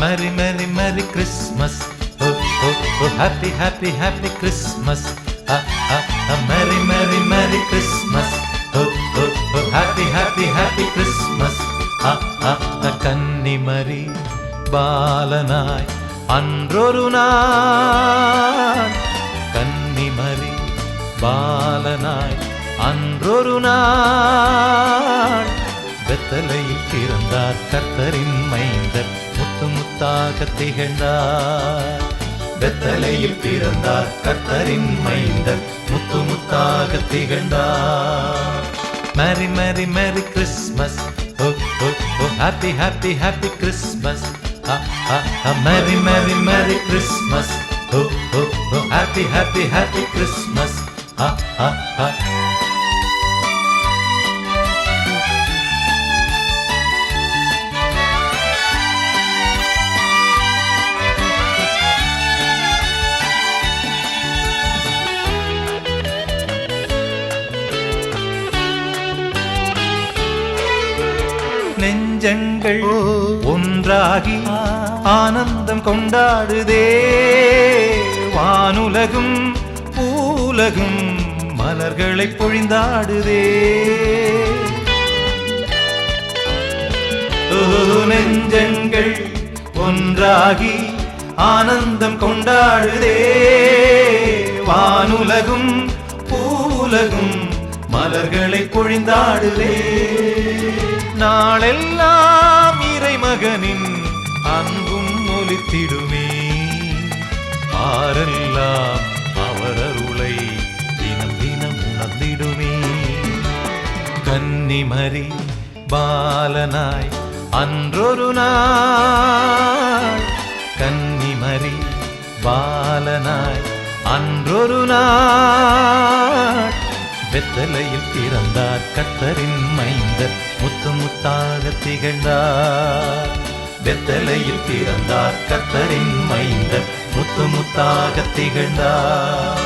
Merry, merry, merry Christmas. Oh, oh, oh, happy, happy, happy Christmas. Ah, ah, ah, merry, merry, merry Christmas. Oh, oh, oh, happy, happy, happy Christmas. Ah, ah, ah, கன்னிமரி பாலனாய் அன்றொரு நாள், கன்னிமரி பாலனாய் அன்றொரு நாள், பெத்தலையில் பிறந்தார் கர்த்தரின் மைந்தர், முத்து முத்தாக திகழ்ந்தார். பெத்தலையில் பிறந்தார் கர்த்தரின் மைந்தர், முத்து முத்தாக திகழ்ந்தார். Merry merry merry Christmas. Oh, oh, oh, happy, happy, happy Christmas. Ah, ah, ah, merry, merry, merry Christmas. Oh, oh, oh, happy, happy, happy Christmas. Ah, ah, ah. நெஞ்சங்கள் ஒன்றாகி ஆனந்தம் கொண்டாடுதே, வானுலகும் பூலகும் மலர்களை பொழிந்தாடுதே. நெஞ்சங்கள் ஒன்றாகி ஆனந்தம் கொண்டாடுதே, வானுலகும் பூலகும் மலர்களை பொழிந்தாடுதே. நாளெல்லாம் இறைமகனின் அன்பும் ஒலித்திடுமே, ஆரெல்லாம் அவர் அருளை தினம் தினம் உணர்ந்திடுமே. கன்னிமரி பாலனாய் அன்றொரு நாள், கன்னிமரி பாலனாய் அன்றொரு நாள், பெத்தலையில் பிறந்தார் கர்த்தரின் மைந்தர், முத்து முத்தாக திகழ்ந்தார். பெத்தலையில் பிறந்தார் கர்த்தரின் மைந்தர், முத்து முத்தாக திகழ்ந்தார்.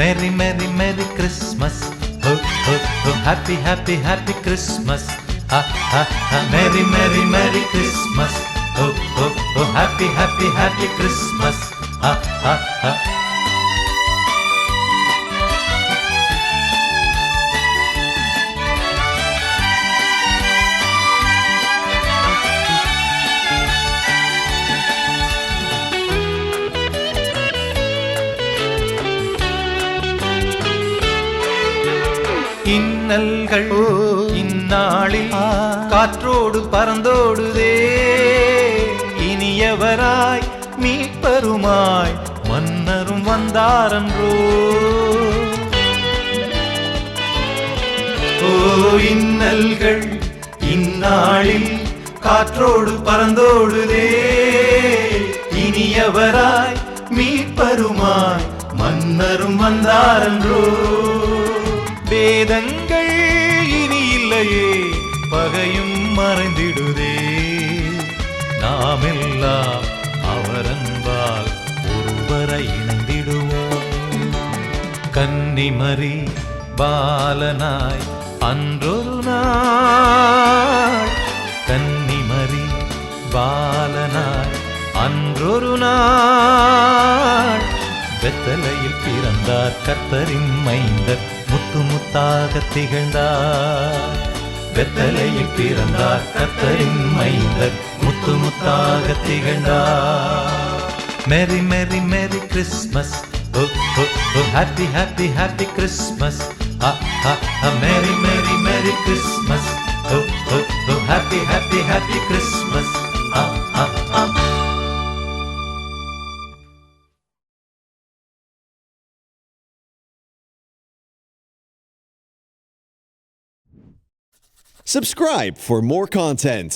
Merry merry merry Christmas. Oh, oh, oh, happy, happy, happy Christmas. Ah, ah, ah, merry, merry, merry Christmas. Oh, oh, oh, happy, happy, happy Christmas. Ah, ah, ah. இன்னல்கள் இந்நாளில் காற்றோடு பறந்தோடுதே, இனியவராய் மீட்பருமாய் மன்னரும் வந்தாரன்றோ. ஓ இன்னல்கள் இந்நாளில் காற்றோடு பறந்தோடுதே, இனியவராய் மீட்பருமாய் மன்னரும் வந்தாரன்றோ. வேதங்கள் இனி இல்லையே, பகையும் மறைந்திடுதே, நாமெல்லாம் அவர் அன்பால் ஒருவரை இணைந்திடுவோம். கன்னிமரி பாலனாய் அன்றொரு நாள், கன்னிமரி பாலனாய் அன்றொரு நாள், பெத்தலையில் பிறந்தார் கர்த்தரின் மைந்தர், முத்து முத்தாக திகழ்ந்தார். பெத்தலையில் பிறந்தார் கர்த்தரின் மைந்தர், முத்து முத்தாக திகழ்ந்தார். Merry merry merry Christmas. Oh, oh, oh, happy, happy, happy Christmas. Ah, ah, ah, merry, merry, merry Christmas. Oh, oh, oh, happy, happy, happy Christmas. Ah, ah, ah. Subscribe for more content.